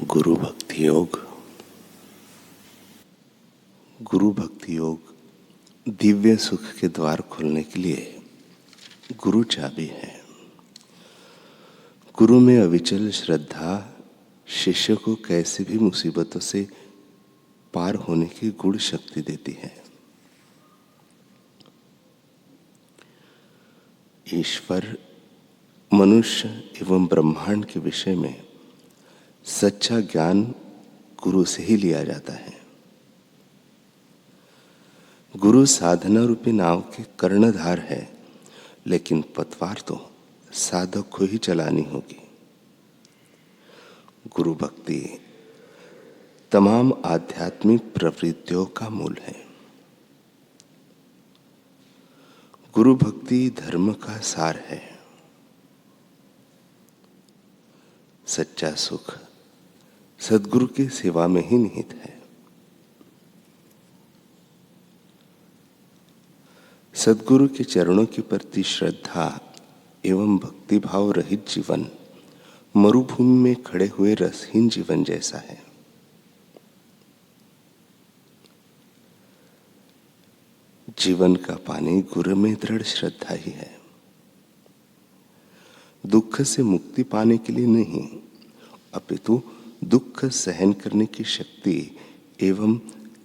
गुरु भक्ति योग। गुरु भक्ति योग दिव्य सुख के द्वार खोलने के लिए गुरु चाबी है। गुरु में अविचल श्रद्धा शिष्य को कैसी भी मुसीबतों से पार होने की गूढ़ शक्ति देती है। ईश्वर, मनुष्य एवं ब्रह्मांड के विषय में सच्चा ज्ञान गुरु से ही लिया जाता है। गुरु साधना रूपी नाव के कर्णधार है, लेकिन पतवार तो साधक को ही चलानी होगी। गुरु भक्ति तमाम आध्यात्मिक प्रवृत्तियों का मूल है। गुरु भक्ति धर्म का सार है। सच्चा सुख सद्गुरु की सेवा में ही निहित है। सद्गुरु के चरणों के प्रति श्रद्धा एवं भक्ति भाव रहित जीवन मरुभूमि में खड़े हुए रसहीन जीवन जैसा है। जीवन का पानी गुरु में दृढ़ श्रद्धा ही है। दुख से मुक्ति पाने के लिए नहीं, अपितु दुख सहन करने की शक्ति एवं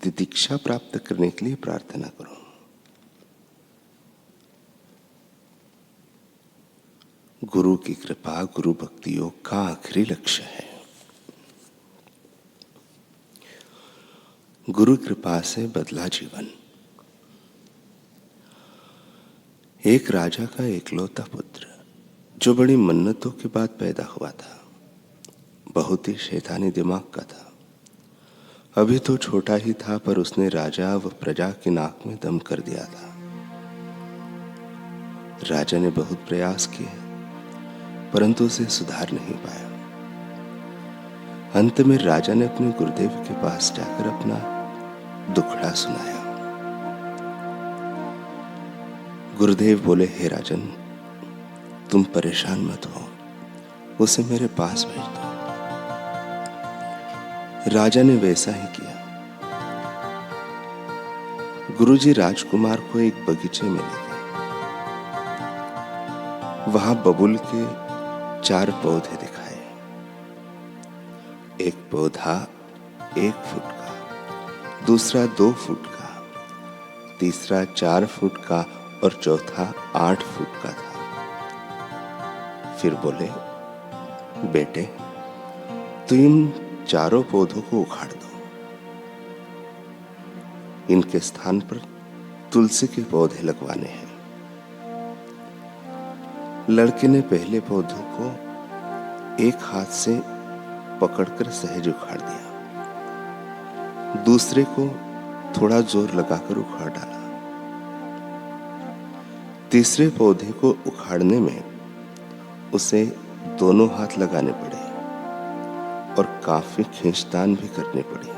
तितिक्षा प्राप्त करने के लिए प्रार्थना करो। गुरु की कृपा गुरु भक्ति योग का आखिरी लक्ष्य है। गुरु कृपा से बदला जीवन। एक राजा का एकलौता पुत्र जो बड़ी मन्नतों के बाद पैदा हुआ था, बहुत ही शैतानी दिमाग का था। अभी तो छोटा ही था, पर उसने राजा व प्रजा की नाक में दम कर दिया था। राजा ने बहुत प्रयास किए, परंतु उसे सुधार नहीं पाया। अंत में राजा ने अपने गुरुदेव के पास जाकर अपना दुखड़ा सुनाया। गुरुदेव बोले, हे राजन, तुम परेशान मत हो, उसे मेरे पास भेज दो। राजा ने वैसा ही किया। गुरुजी राजकुमार को एक बगीचे में ले गए। वहां बबुल के 4 पौधे दिखाए। एक पौधा 1 फुट का, दूसरा 2 फुट का, तीसरा 4 फुट का और चौथा 8 फुट का था। फिर बोले, बेटे, तू इन 4 पौधों को उखाड़ दो। इनके स्थान पर तुलसी के पौधे लगवाने हैं। लड़के ने पहले पौधों को एक हाथ से पकड़कर सहज उखाड़ दिया, दूसरे को थोड़ा जोर लगाकर उखाड़ डाला। तीसरे पौधे को उखाड़ने में उसे दोनों हाथ लगाने पड़े और काफी खींचतान भी करनी पड़ी।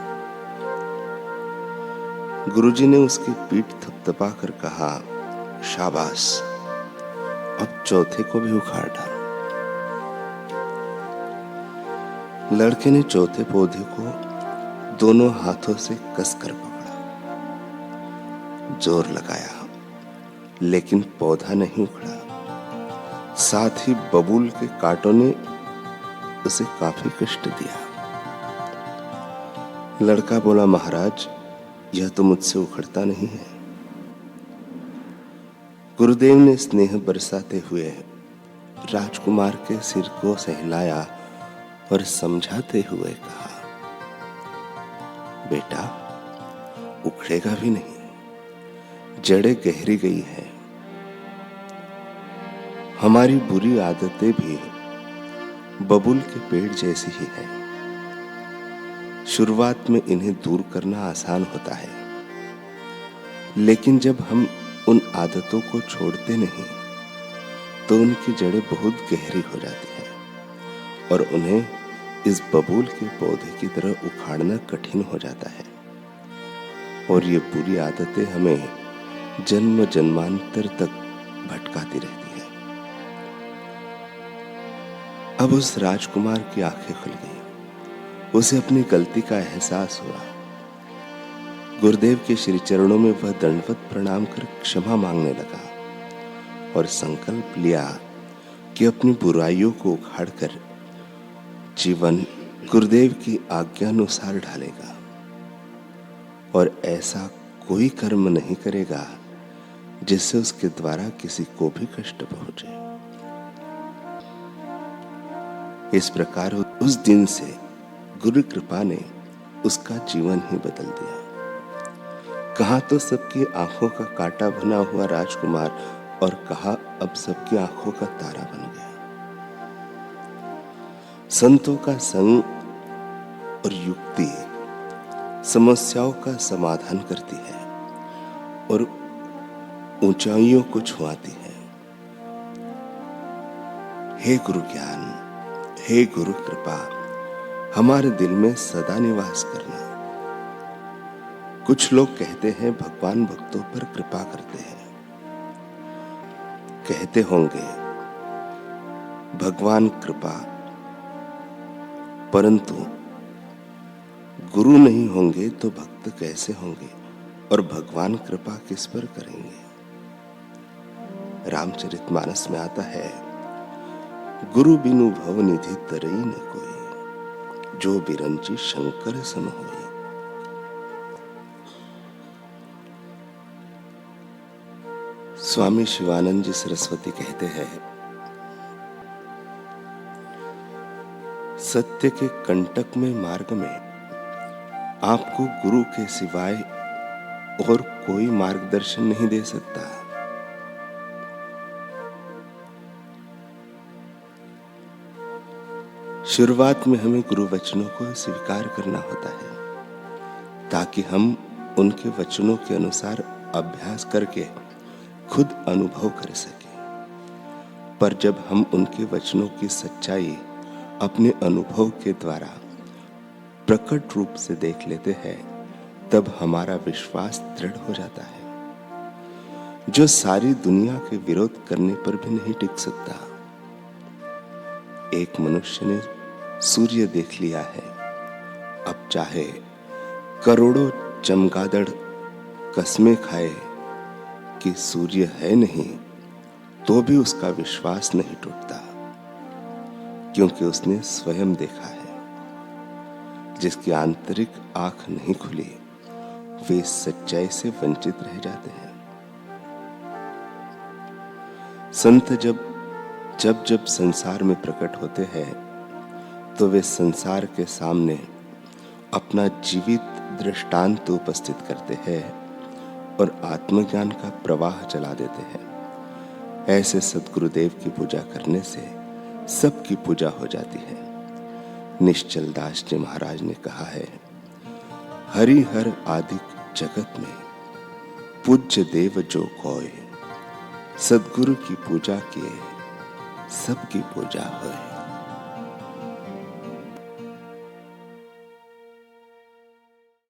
गुरुजी ने उसकी पीठ थपथपा कर कहा, शाबाश, अब चौथे को भी उखाड़ डालो। लड़के ने चौथे पौधे को दोनों हाथों से कसकर पकड़ा, जोर लगाया, लेकिन पौधा नहीं उखड़ा। साथ ही बबूल के कांटों ने उसे काफी कष्ट दिया। लड़का बोला, महाराज, यह तो मुझसे उखड़ता नहीं है। गुरुदेव ने स्नेह बरसाते हुए राजकुमार के सिर को सहलाया और समझाते हुए कहा, बेटा, उखड़ेगा भी नहीं, जड़ें गहरी गई हैं। हमारी बुरी आदतें भी बबूल के पेड़ जैसी ही है। शुरुआत में इन्हें दूर करना आसान होता है, लेकिन जब हम उन आदतों को छोड़ते नहीं तो उनकी जड़ें बहुत गहरी हो जाती हैं और उन्हें इस बबूल के पौधे की तरह उखाड़ना कठिन हो जाता है। और ये बुरी आदतें हमें जन्म जन्मांतर तक भटकाती रहती है। अब उस राजकुमार की आंखें खुल गई। उसे अपनी गलती का एहसास हुआ। गुरुदेव के श्री चरणों में वह दंडवत प्रणाम कर क्षमा मांगने लगा और संकल्प लिया कि अपनी बुराइयों को उखाड़कर जीवन गुरुदेव की आज्ञानुसार ढालेगा और ऐसा कोई कर्म नहीं करेगा जिससे उसके द्वारा किसी को भी कष्ट पहुंचे। इस प्रकार उस दिन से गुरु कृपा ने उसका जीवन ही बदल दिया। कहा तो सबकी आंखों का काटा बना हुआ राजकुमार और कहा अब सबकी आंखों का तारा बन गया। संतों का संग और युक्ति समस्याओं का समाधान करती है और ऊंचाइयों को छुआती है। हे गुरु ज्ञान, हे गुरु कृपा, हमारे दिल में सदा निवास करना। कुछ लोग कहते हैं भगवान भक्तों पर कृपा करते हैं। कहते होंगे भगवान कृपा, परंतु गुरु नहीं होंगे तो भक्त कैसे होंगे और भगवान कृपा किस पर करेंगे। रामचरितमानस में आता है, गुरु बिनु भव निधि तरई न कोई, जो बिरंची शंकर सम होई। स्वामी शिवानंद जी सरस्वती कहते हैं, सत्य के कंटक में मार्ग में आपको गुरु के सिवाय और कोई मार्गदर्शन नहीं दे सकता। शुरुआत में हमें गुरु वचनों को स्वीकार करना होता है ताकि हम उनके वचनों के अनुसार अभ्यास करके खुद अनुभव कर सके। पर जब हम उनके वचनों की सच्चाई अपने अनुभव के द्वारा प्रकट रूप से देख लेते हैं, तब हमारा विश्वास दृढ़ हो जाता है, जो सारी दुनिया के विरोध करने पर भी नहीं टिक सकता। एक मनुष्य ने सूर्य देख लिया है, अब चाहे करोड़ों चमगादड़ कसमें खाए कि सूर्य है नहीं, तो भी उसका विश्वास नहीं टूटता, क्योंकि उसने स्वयं देखा है। जिसकी आंतरिक आंख नहीं खुली, वे सच्चाई से वंचित रह जाते हैं। संत जब संसार में प्रकट होते हैं, तो वे संसार के सामने अपना जीवित दृष्टांत उपस्थित करते हैं और आत्मज्ञान का प्रवाह चला देते हैं। ऐसे सद्गुरुदेव की पूजा करने से सबकी पूजा हो जाती है। निश्चल दास जी महाराज ने कहा है, हरिहर आदिक जगत में पूज्य देव जो कोय, सद्गुरु की पूजा किए सबकी पूजा होए।